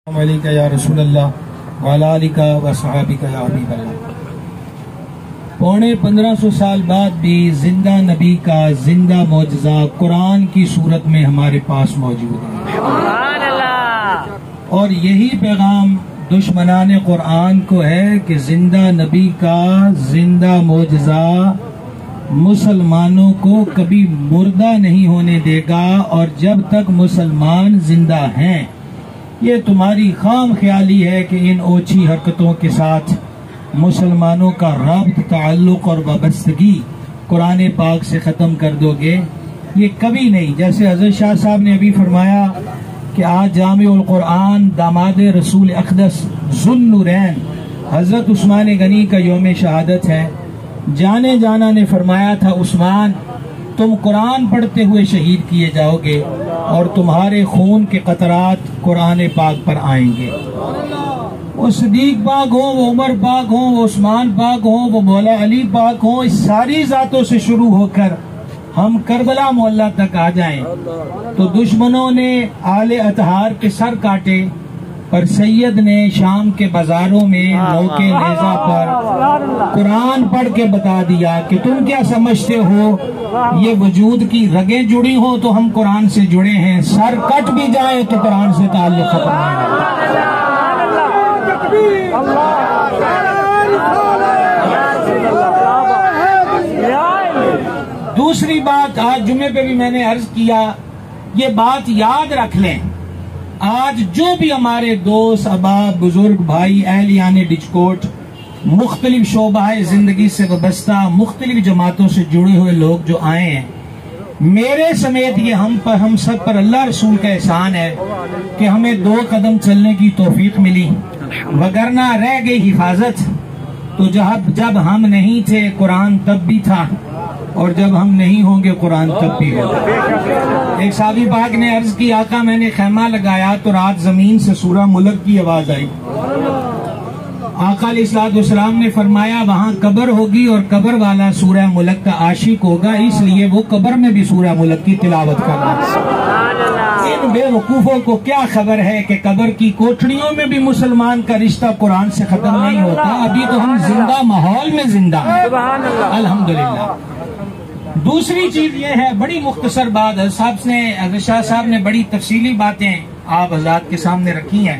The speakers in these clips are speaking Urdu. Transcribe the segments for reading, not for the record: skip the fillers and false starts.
علیکہ یا رسول اللہ وعلی آلکہ و صحابکہ یا حبیب اللہ۔ 1500 سال بعد بھی زندہ نبی کا زندہ معجزہ قرآن کی صورت میں ہمارے پاس موجود ہے، اور یہی پیغام دشمنان قرآن کو ہے کہ زندہ نبی کا زندہ معجزہ مسلمانوں کو کبھی مردہ نہیں ہونے دے گا، اور جب تک مسلمان زندہ ہیں یہ تمہاری خام خیالی ہے کہ ان اوچھی حرکتوں کے ساتھ مسلمانوں کا رابط، تعلق اور وابستگی قرآن پاک سے ختم کر دو گے، یہ کبھی نہیں۔ جیسے حضرت شاہ صاحب نے ابھی فرمایا کہ آج جامع القرآن داماد رسول اقدس ذو النورین حضرت عثمان غنی کا یوم شہادت ہے۔ جانے جانا نے فرمایا تھا، عثمان تم قرآن پڑھتے ہوئے شہید کیے جاؤ گے اور تمہارے خون کے قطرات قرآن پاک پر آئیں گے۔ وہ صدیق پاک ہوں، وہ عمر پاک ہوں، وہ عثمان پاک ہوں، وہ مولا علی پاک ہوں، اس ساری ذاتوں سے شروع ہو کر ہم کربلا محلہ تک آ جائیں تو دشمنوں نے آل اطہار کے سر کاٹے، پر سید نے شام کے بازاروں میں نوکے نیزہ پر قرآن پڑھ کے بتا دیا کہ تم کیا سمجھتے ہو یہ وجود کی رگیں جڑی ہوں تو ہم قرآن سے جڑے ہیں، سر کٹ بھی جائے تو قرآن سے تعلق ختم نہیں ہوگا۔ دوسری بات آج جمعے پہ بھی میں نے عرض کیا، یہ بات یاد رکھ لیں، آج جو بھی ہمارے دوست، احباب، بزرگ، بھائی، اہلیان ڈچکوٹ، مختلف شعبہ زندگی سے وابستہ مختلف جماعتوں سے جڑے ہوئے لوگ جو آئے ہیں، میرے سمیت یہ ہم سب پر اللہ رسول کا احسان ہے کہ ہمیں 2 قدم چلنے کی توفیق ملی، وگرنہ رہ گئی حفاظت۔ تو جب ہم نہیں تھے قرآن تب بھی تھا، اور جب ہم نہیں ہوں گے قرآن تب بھی ہوگا۔ ایک صحابی پاک نے عرض کی، آقا میں نے خیمہ لگایا تو رات زمین سے سورہ ملک کی آواز آئی۔ آقا علیہ السلام نے فرمایا وہاں قبر ہوگی اور قبر والا سورہ ملک کا عاشق ہوگا، اس لیے وہ قبر میں بھی سورہ ملک کی تلاوت کر رہا ہے۔ ان بے وقوفوں کو کیا خبر ہے کہ قبر کی کوٹھڑیوں میں بھی مسلمان کا رشتہ قرآن سے ختم نہیں ہوتا، ابھی تو ہم زندہ ماحول میں زندہ ہیں، الحمدللہ۔ دوسری چیز یہ ہے، بڑی مختصر بات، حضرت شاہ صاحب نے بڑی تفصیلی باتیں آپ حضرات کے سامنے رکھی ہیں،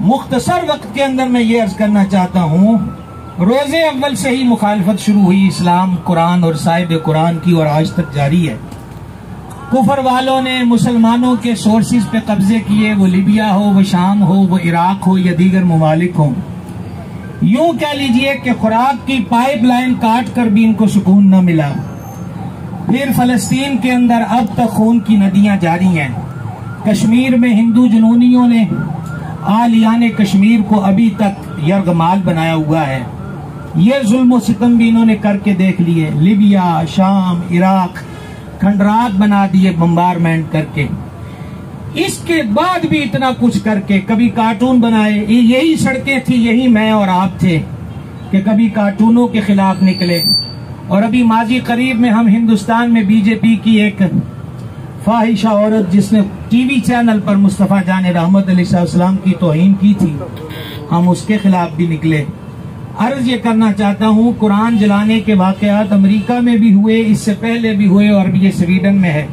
مختصر وقت کے اندر میں یہ عرض کرنا چاہتا ہوں، روز اول سے ہی مخالفت شروع ہوئی اسلام، قرآن اور صاحب قرآن کی، اور آج تک جاری ہے۔ کفر والوں نے مسلمانوں کے سورسز پہ قبضے کیے، وہ لیبیا ہو، وہ شام ہو، وہ عراق ہو یا دیگر ممالک ہوں، یوں کہہ لیجئے کہ خوراک کی پائپ لائن کاٹ کر بھی ان کو سکون نہ ملا۔ پھر فلسطین کے اندر اب تک خون کی ندیاں جاری ہیں، کشمیر میں ہندو جنونیوں نے آلیان کشمیر کو ابھی تک یرغمال بنایا ہوا ہے، یہ ظلم و ستم بھی انہوں نے کر کے دیکھ لیے، لیبیا، شام، عراق کھنڈرات بنا دیے بمبارمنٹ کر کے، اس کے بعد بھی اتنا کچھ کر کے کبھی کارٹون بنائے، یہی سڑکیں تھی، یہی میں اور آپ تھے کہ کبھی کارٹونوں کے خلاف نکلے، اور ابھی ماضی قریب میں ہم ہندوستان میں بی جے پی کی ایک فاحشہ عورت جس نے ٹی وی چینل پر مصطفیٰ جان رحمت علیہ السلام کی توہین کی تھی، ہم اس کے خلاف بھی نکلے۔ عرض یہ کرنا چاہتا ہوں، قرآن جلانے کے واقعات امریکہ میں بھی ہوئے، اس سے پہلے بھی ہوئے، اور ابھی یہ سویڈن میں ہے۔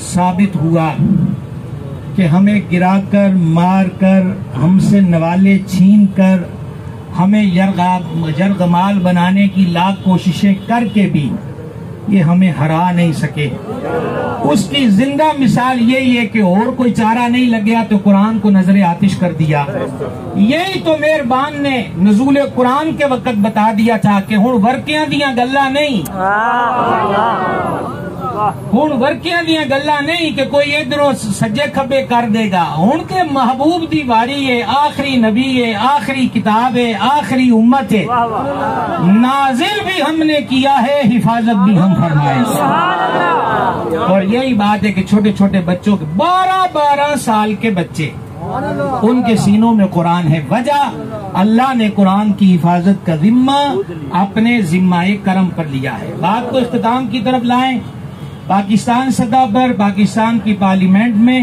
ثابت ہوا کہ ہمیں گرا کر، مار کر، ہم سے نوالے چھین کر، ہمیں یرغمال بنانے کی لاکھ کوششیں کر کے بھی یہ ہمیں ہرا نہیں سکے۔ اس کی زندہ مثال یہی ہے کہ اور کوئی چارہ نہیں لگیا تو قرآن کو نظر آتش کر دیا۔ یہی تو مہربان نے نزول قرآن کے وقت بتا دیا تھا کہ ہن ورکیاں دیاں گلاں نہیں، ہن ورکیاں دیاں گلاں نہیں کہ کوئی ادھروں سجے کھبے کر دے گا، ہن کے محبوب دی واری ہے، آخری نبی ہے، آخری کتاب ہے، آخری امت ہے، نازل بھی ہم نے کیا ہے، حفاظت بھی ہم فرمائے۔ اور یہی بات ہے کہ چھوٹے چھوٹے بچوں کے 12 سال کے بچے، ان کے سینوں میں قرآن ہے، وجہ اللہ نے قرآن کی حفاظت کا ذمہ اپنے ذمہ کرم پر لیا ہے۔ بات کو اختتام کی طرف لائیں، پاکستان سطح پر، پاکستان کی پارلیمنٹ میں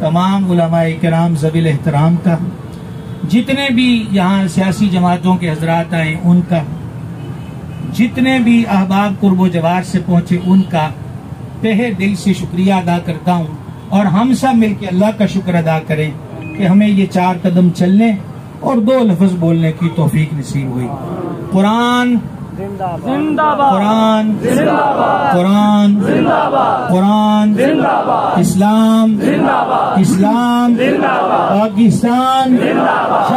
تمام علماء کرام ذوی الاحترام کا، جتنے بھی یہاں سیاسی جماعتوں کے حضرات آئے ان کا، جتنے بھی احباب قرب و جوار سے پہنچے ان کا تہہ دل سے شکریہ ادا کرتا ہوں، اور ہم سب مل کے اللہ کا شکر ادا کریں کہ ہمیں یہ 4 قدم چلنے اور 2 لفظ بولنے کی توفیق نصیب ہوئی۔ قرآن زندہ باد، قرآن زندہ باد، قرآن زندہ باد، قرآن زندہ باد، اسلام زندہ باد، اسلام زندہ باد، پاکستان زندہ باد۔